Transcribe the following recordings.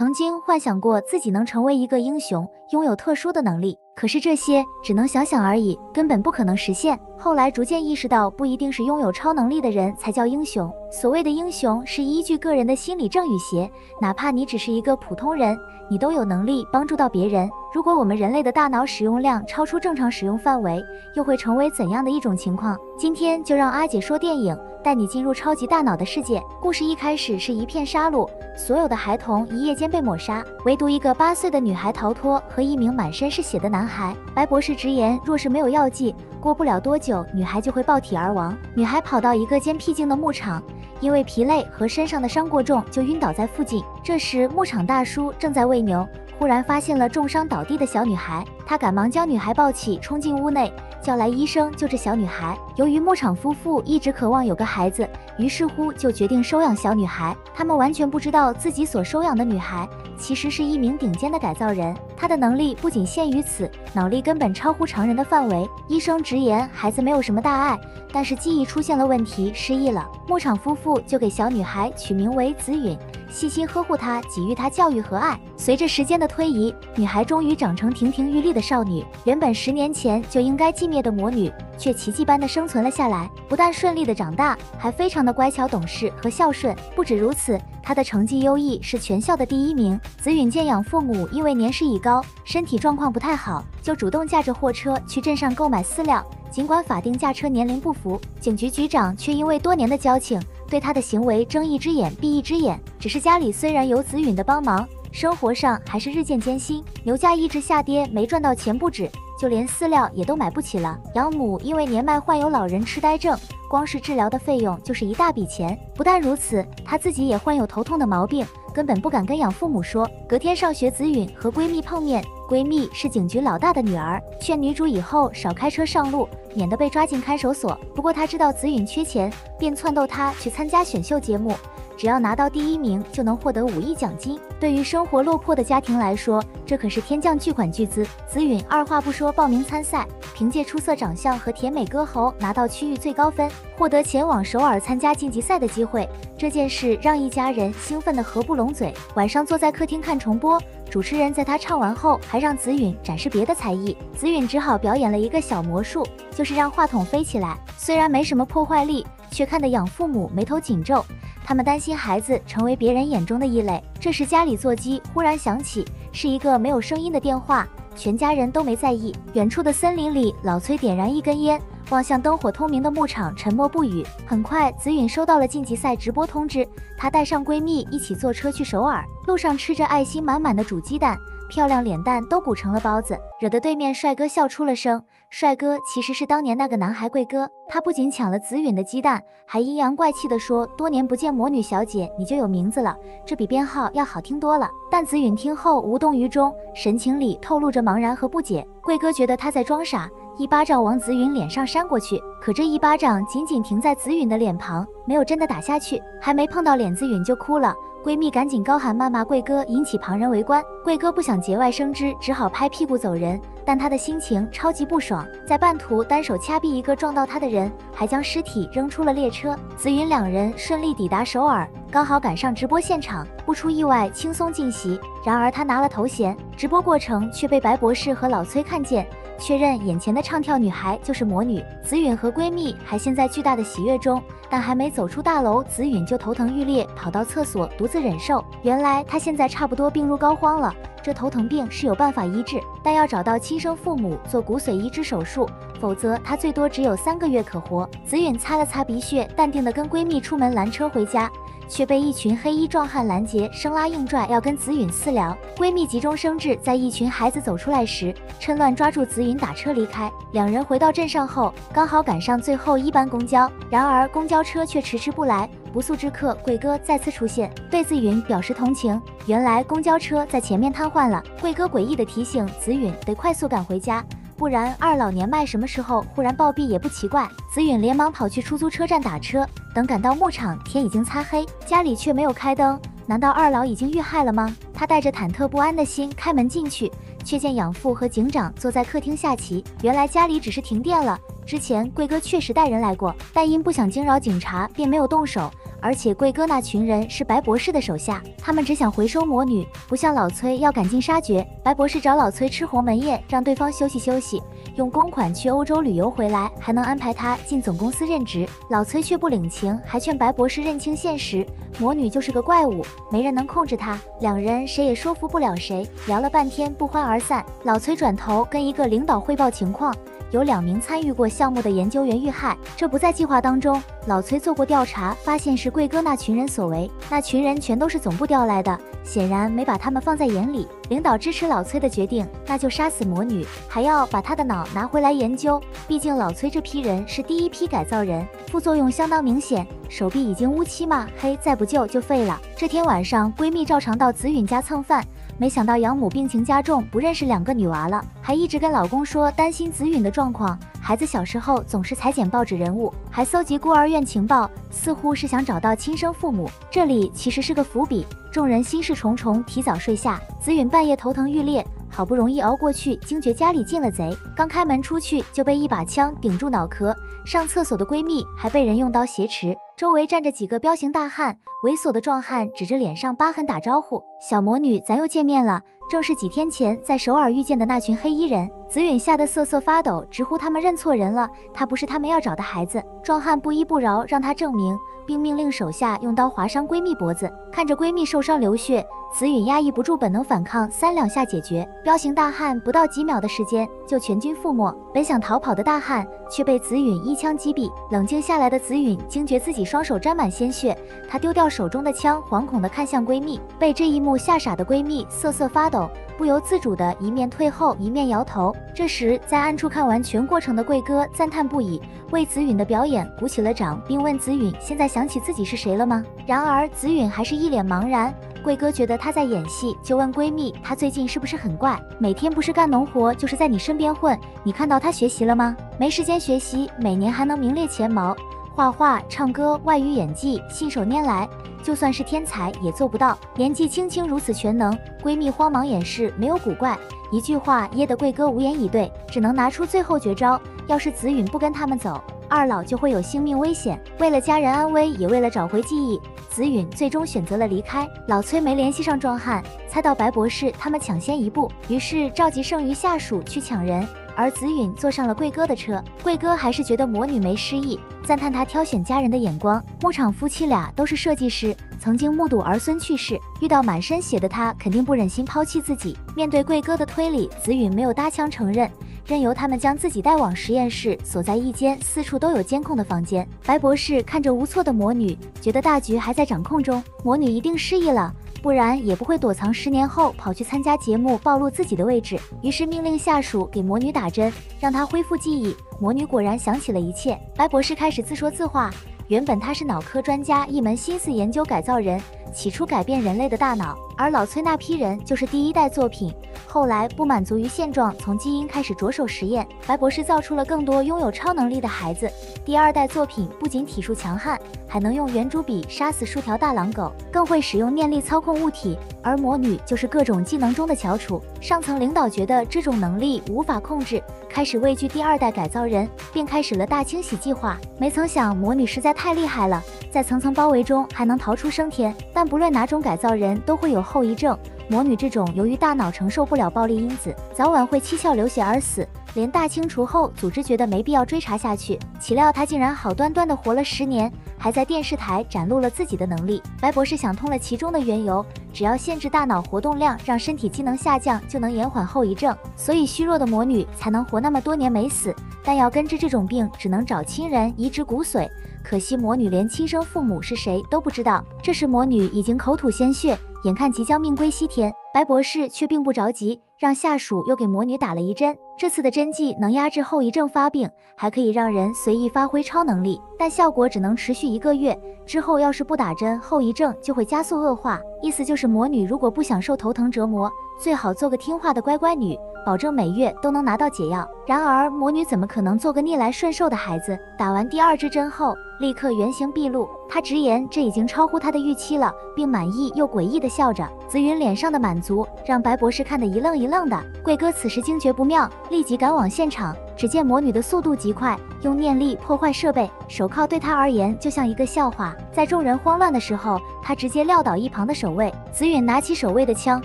曾经幻想过自己能成为一个英雄，拥有特殊的能力，可是这些只能想想而已，根本不可能实现。后来逐渐意识到，不一定是拥有超能力的人才叫英雄，所谓的英雄是依据个人的心理正与邪，哪怕你只是一个普通人，你都有能力帮助到别人。如果我们人类的大脑使用量超出正常使用范围，又会成为怎样的一种情况？今天就让阿姐说电影，带你进入超级大脑的世界。故事一开始是一片杀戮，所有的孩童一夜间被抹杀，唯独一个8岁的女孩逃脱和一名满身是血的男孩。白博士直言，若是没有药剂，过不了多久女孩就会爆体而亡。女孩跑到一个间僻静的牧场，因为疲累和身上的伤过重，就晕倒在附近。这时牧场大叔正在喂牛，忽然发现了重伤倒地的小女孩，他赶忙将女孩抱起，冲进屋内，叫来医生救治小女孩。由于牧场夫妇一直渴望有个孩子，于是乎就决定收养小女孩。他们完全不知道自己所收养的女孩其实是一名顶尖的改造人，她的能力不仅限于此，脑力根本超乎常人的范围。医生直言孩子没有什么大碍，但是记忆出现了问题，失忆了。牧场夫妇就给小女孩取名为紫允，细心呵护她，给予她教育和爱。随着时间的推移，女孩终于长成亭亭玉立的少女，原本10年前就应该寂灭的魔女，却奇迹般的生存了下来，不但顺利的长大，还非常的乖巧懂事和孝顺。不止如此，她的成绩优异，是全校的第1名。紫允见养父母因为年事已高，身体状况不太好，就主动驾着货车去镇上购买饲料。尽管法定驾车年龄不符，警局局长却因为多年的交情，对他的行为睁一只眼闭一只眼。只是家里虽然有紫允的帮忙，生活上还是日渐艰辛，牛价一直下跌，没赚到钱不止，就连饲料也都买不起了。养母因为年迈患有老人痴呆症，光是治疗的费用就是一大笔钱。不但如此，她自己也患有头痛的毛病，根本不敢跟养父母说。隔天上学，紫允和闺蜜碰面，闺蜜是警局老大的女儿，劝女主以后少开车上路，免得被抓进看守所。不过她知道紫允缺钱，便撺掇她去参加选秀节目，只要拿到第1名就能获得5亿奖金。对于生活落魄的家庭来说，这可是天降巨款巨资。紫允二话不说报名参赛，凭借出色长相和甜美歌喉拿到区域最高分，获得前往首尔参加晋级赛的机会。这件事让一家人兴奋得合不拢嘴。晚上坐在客厅看重播，主持人在她唱完后还让紫允展示别的才艺，紫允只好表演了一个小魔术，就是让话筒飞起来。虽然没什么破坏力，却看得养父母眉头紧皱，他们担心孩子成为别人眼中的异类。这时家里座机忽然响起，是一个没有声音的电话，全家人都没在意。远处的森林里，老崔点燃一根烟，望向灯火通明的牧场，沉默不语。很快，紫允收到了晋级赛直播通知，她带上闺蜜一起坐车去首尔，路上吃着爱心满满的煮鸡蛋，漂亮脸蛋都鼓成了包子，惹得对面帅哥笑出了声。帅哥其实是当年那个男孩贵哥，他不仅抢了紫允的鸡蛋，还阴阳怪气地说，多年不见魔女小姐，你就有名字了，这比编号要好听多了。但紫允听后无动于衷，神情里透露着茫然和不解。贵哥觉得他在装傻，一巴掌往紫允脸上扇过去，可这一巴掌仅仅停在紫允的脸庞，没有真的打下去，还没碰到脸，紫允就哭了。闺蜜赶紧高喊谩骂贵哥，引起旁人围观。贵哥不想节外生枝，只好拍屁股走人，但他的心情超级不爽，在半途单手掐毙一个撞到他的人，还将尸体扔出了列车。紫允2人顺利抵达首尔，刚好赶上直播现场，不出意外轻松进席。然而他拿了头衔，直播过程却被白博士和老崔看见，确认眼前的唱跳女孩就是魔女。紫允和闺蜜还陷在巨大的喜悦中，但还没走出大楼，紫允就头疼欲裂，跑到厕所独自忍受。原来她现在差不多病入膏肓了，这头疼病是有办法医治，但要找到亲生父母做骨髓移植手术，否则她最多只有3个月可活。紫允擦了擦鼻血，淡定地跟闺蜜出门拦车回家，却被一群黑衣壮汉拦截，生拉硬拽要跟紫允私聊。闺蜜急中生智，在一群孩子走出来时，趁乱抓住紫允打车离开。2人回到镇上后，刚好赶上最后1班公交，然而公交车却迟迟不来。不速之客贵哥再次出现，对紫允表示同情。原来公交车在前面瘫痪了，贵哥诡异地提醒紫允得快速赶回家，不然二老年迈什么时候忽然暴毙也不奇怪。紫允连忙跑去出租车站打车，等赶到牧场，天已经擦黑，家里却没有开灯。难道二老已经遇害了吗？他带着忐忑不安的心开门进去，却见养父和警长坐在客厅下棋。原来家里只是停电了，之前贵哥确实带人来过，但因不想惊扰警察，便没有动手。而且贵哥那群人是白博士的手下，他们只想回收魔女，不像老崔要赶尽杀绝。白博士找老崔吃鸿门宴，让对方休息休息，用公款去欧洲旅游回来，还能安排他进总公司任职。老崔却不领情，还劝白博士认清现实，魔女就是个怪物，没人能控制她。两人谁也说服不了谁，聊了半天不欢而散。老崔转头跟一个领导汇报情况，有2名参与过项目的研究员遇害，这不在计划当中。老崔做过调查，发现是贵哥那群人所为，那群人全都是总部调来的，显然没把他们放在眼里。领导支持老崔的决定，那就杀死魔女，还要把她的脑拿回来研究。毕竟老崔这批人是第一批改造人，副作用相当明显，手臂已经乌漆嘛黑，再不救就废了。这天晚上，闺蜜照常到紫允家蹭饭。没想到养母病情加重，不认识2个女娃了，还一直跟老公说担心紫允的状况。孩子小时候总是裁剪报纸人物，还搜集孤儿院情报，似乎是想找到亲生父母。这里其实是个伏笔，众人心事重重，提早睡下。紫允半夜头疼欲裂，好不容易熬过去，惊觉家里进了贼，刚开门出去就被一把枪顶住脑壳。上厕所的闺蜜还被人用刀挟持，周围站着几个彪形大汉，猥琐的壮汉指着脸上疤痕打招呼：“小魔女，咱又见面了。”正是几天前在首尔遇见的那群黑衣人。紫允吓得瑟瑟发抖，直呼他们认错人了，他不是他们要找的孩子。壮汉不依不饶，让他证明，并命令手下用刀划伤闺蜜脖子。看着闺蜜受伤流血，紫允压抑不住本能反抗，3两下解决。彪形大汉不到几秒的时间就全军覆没，本想逃跑的大汉却被紫允一枪击毙。冷静下来的紫允惊觉自己双手沾满鲜血，她丢掉手中的枪，惶恐地看向闺蜜。被这一幕吓傻的闺蜜瑟瑟发抖，不由自主的一面退后一面摇头。这时在暗处看完全过程的贵哥赞叹不已，为紫允的表演鼓起了掌，并问紫允现在想起自己是谁了吗？然而紫允还是一脸茫然。贵哥觉得她在演戏，就问闺蜜她最近是不是很怪，每天不是干农活就是在你身边混，你看到她学习了吗？没时间学习，每年还能名列前茅，画画、唱歌、外语演技信手拈来，就算是天才也做不到。年纪轻轻如此全能，闺蜜慌忙掩饰没有古怪，一句话噎得贵哥无言以对，只能拿出最后绝招，要是紫允不跟他们走，二老就会有性命危险。为了家人安危，也为了找回记忆，紫允最终选择了离开。老崔没联系上壮汉，猜到白博士他们抢先一步，于是召集剩余下属去抢人，而紫允坐上了贵哥的车。贵哥还是觉得魔女没失忆，赞叹她挑选家人的眼光。牧场夫妻俩都是设计师，曾经目睹儿孙去世，遇到满身血的他肯定不忍心抛弃自己。面对贵哥的推理，紫允没有搭腔承认，任由他们将自己带往实验室，锁在一间四处都有监控的房间。白博士看着无措的魔女，觉得大局还在掌控中，魔女一定失忆了，不然也不会躲藏10年后跑去参加节目暴露自己的位置。于是命令下属给魔女打针，让她恢复记忆。魔女果然想起了一切。白博士开始自说自话，原本他是脑科专家，一门心思研究改造人，起初改变人类的大脑，而老崔那批人就是第1代作品。后来不满足于现状，从基因开始着手实验，白博士造出了更多拥有超能力的孩子。第2代作品不仅体术强悍，还能用圆珠笔杀死数条大狼狗，更会使用念力操控物体，而魔女就是各种技能中的翘楚。上层领导觉得这种能力无法控制，开始畏惧第2代改造人，并开始了大清洗计划。没曾想魔女实在太厉害了，在层层包围中还能逃出升天，但不论哪种改造人都会有后遗症。魔女这种由于大脑承受不了暴力因子，早晚会七窍流血而死。连大清除后，组织觉得没必要追查下去，岂料她竟然好端端的活了10年，还在电视台展露了自己的能力。白博士想通了其中的缘由，只要限制大脑活动量，让身体机能下降，就能延缓后遗症，所以虚弱的魔女才能活那么多年没死。但要根治这种病，只能找亲人移植骨髓，可惜魔女连亲生父母是谁都不知道。这时魔女已经口吐鲜血，眼看即将命归西天，白博士却并不着急，让下属又给魔女打了一针。这次的针剂能压制后遗症发病，还可以让人随意发挥超能力，但效果只能持续1个月，之后要是不打针，后遗症就会加速恶化。意思就是魔女如果不想受头疼折磨，最好做个听话的乖乖女，保证每月都能拿到解药。然而魔女怎么可能做个逆来顺受的孩子？打完第2支针后，立刻原形毕露。他直言这已经超乎他的预期了，并满意又诡异地笑着。紫云脸上的满足让白博士看得一愣一愣的。贵哥此时惊觉不妙，立即赶往现场。只见魔女的速度极快，用念力破坏设备，手铐对他而言就像一个笑话。在众人慌乱的时候，他直接撂倒一旁的守卫。紫允拿起守卫的枪，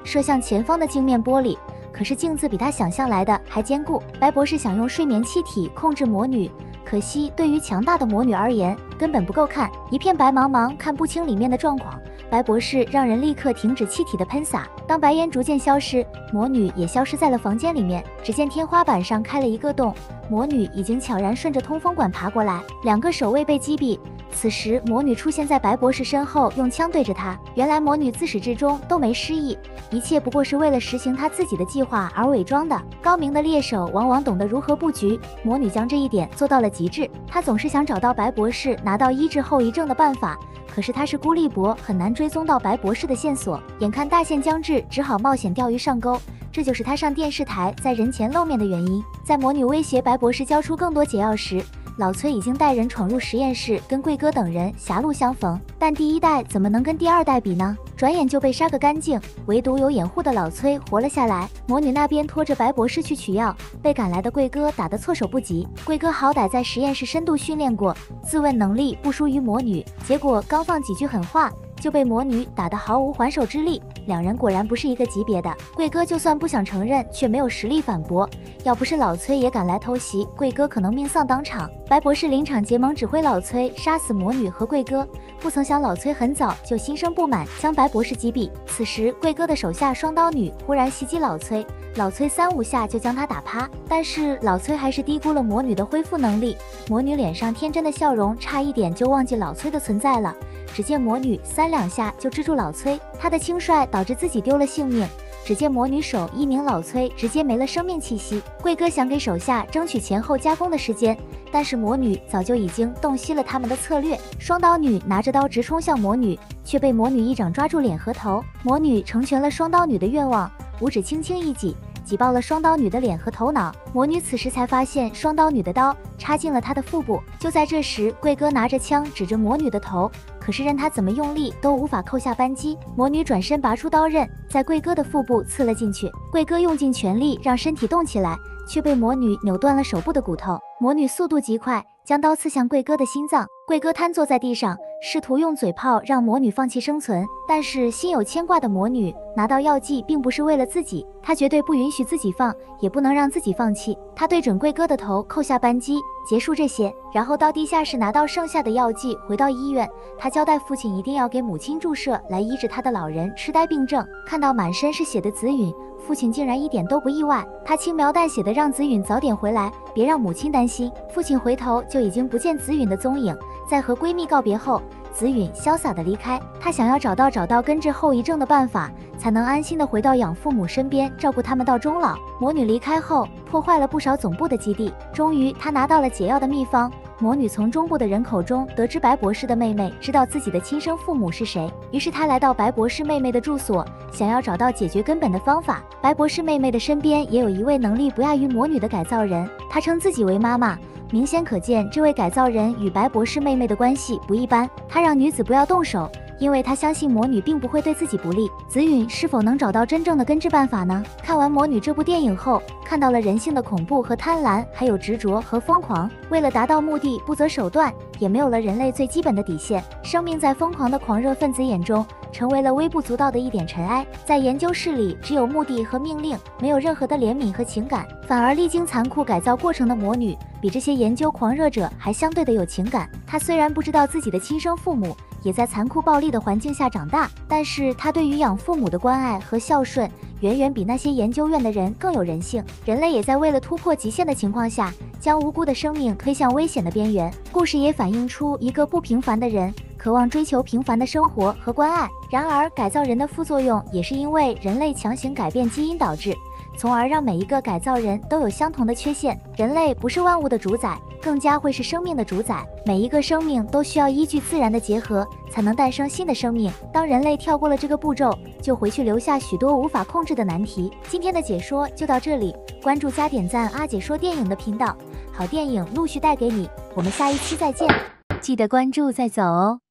射向前方的镜面玻璃。可是镜子比他想象来的还坚固。白博士想用睡眠气体控制魔女，可惜对于强大的魔女而言根本不够看，一片白茫茫，看不清里面的状况。白博士让人立刻停止气体的喷洒。当白烟逐渐消失，魔女也消失在了房间里面。只见天花板上开了一个洞，魔女已经悄然顺着通风管爬过来。两个守卫被击毙。此时魔女出现在白博士身后，用枪对着他。原来魔女自始至终都没失忆，一切不过是为了实行她自己的计划而伪装的。高明的猎手往往懂得如何布局，魔女将这一点做到了极致。她总是想找到白博士拿到医治后遗症的办法，可是他是孤立博，很难追踪到白博士的线索。眼看大限将至，只好冒险钓鱼上钩。这就是他上电视台在人前露面的原因。在魔女威胁白博士交出更多解药时，老崔已经带人闯入实验室，跟贵哥等人狭路相逢。但第一代怎么能跟第二代比呢？转眼就被杀个干净，唯独有掩护的老崔活了下来。魔女那边拖着白博士去取药，被赶来的贵哥打得措手不及。贵哥好歹在实验室深度训练过，自问能力不输于魔女，结果刚放几句狠话就被魔女打得毫无还手之力。两人果然不是一个级别的。贵哥就算不想承认，却没有实力反驳。要不是老崔也赶来偷袭，贵哥可能命丧当场。白博士临场结盟，指挥老崔杀死魔女和贵哥。不曾想老崔很早就心生不满，将白博士击毙。此时贵哥的手下双刀女忽然袭击老崔，老崔3-5下就将他打趴。但是老崔还是低估了魔女的恢复能力，魔女脸上天真的笑容差一点就忘记老崔的存在了。只见魔女3-2下就制住老崔，她的轻率导致自己丢了性命。只见魔女手一拧老崔，直接没了生命气息。贵哥想给手下争取前后加工的时间，但是魔女早就已经洞悉了他们的策略。双刀女拿着刀直冲向魔女，却被魔女一掌抓住脸和头。魔女成全了双刀女的愿望，五指轻轻一挤，挤爆了双刀女的脸和头脑。魔女此时才发现双刀女的刀插进了她的腹部。就在这时，贵哥拿着枪指着魔女的头，可是任他怎么用力都无法扣下扳机。魔女转身拔出刀刃，在贵哥的腹部刺了进去。贵哥用尽全力让身体动起来，却被魔女扭断了手部的骨头。魔女速度极快，将刀刺向贵哥的心脏。贵哥瘫坐在地上，试图用嘴炮让魔女放弃生存。但是心有牵挂的魔女拿到药剂并不是为了自己，她绝对不允许自己放，也不能让自己放弃。她对准贵哥的头扣下扳机，结束这些，然后到地下室拿到剩下的药剂，回到医院。她交代父亲一定要给母亲注射来医治他的老人痴呆病症。看到满身是血的紫允，父亲竟然一点都不意外。他轻描淡写的让紫允早点回来，别让母亲担心。父亲回头就已经不见紫允的踪影。在和闺蜜告别后，紫允潇洒的离开。她想要找到根治后遗症的办法，才能安心的回到养父母身边，照顾他们到终老。魔女离开后，破坏了不少总部的基地。终于，她拿到了解药的秘方。魔女从中部的人口中得知白博士的妹妹知道自己的亲生父母是谁，于是她来到白博士妹妹的住所，想要找到解决根本的方法。白博士妹妹的身边也有一位能力不亚于魔女的改造人，她称自己为妈妈。明显可见，这位改造人与白博士妹妹的关系不一般。他让女子不要动手，因为他相信魔女并不会对自己不利。紫允是否能找到真正的根治办法呢？看完《魔女》这部电影后，看到了人性的恐怖和贪婪，还有执着和疯狂。为了达到目的不择手段，也没有了人类最基本的底线。生命在疯狂的狂热分子眼中成为了微不足道的一点尘埃。在研究室里，只有目的和命令，没有任何的怜悯和情感。反而历经残酷改造过程的魔女，比这些研究狂热者还相对的有情感。她虽然不知道自己的亲生父母也在残酷暴力的环境下长大，但是她对于养父母的关爱和孝顺，远远比那些研究院的人更有人性。人类也在为了突破极限的情况下，将无辜的生命推向危险的边缘。故事也反映出一个不平凡的人渴望追求平凡的生活和关爱。然而，改造人的副作用也是因为人类强行改变基因导致，从而让每一个改造人都有相同的缺陷。人类不是万物的主宰，更加会是生命的主宰。每一个生命都需要依据自然的结合，才能诞生新的生命。当人类跳过了这个步骤，就回去留下许多无法控制的难题。今天的解说就到这里，关注加点赞阿姐说电影的频道，好电影陆续带给你。我们下一期再见。记得关注再走哦。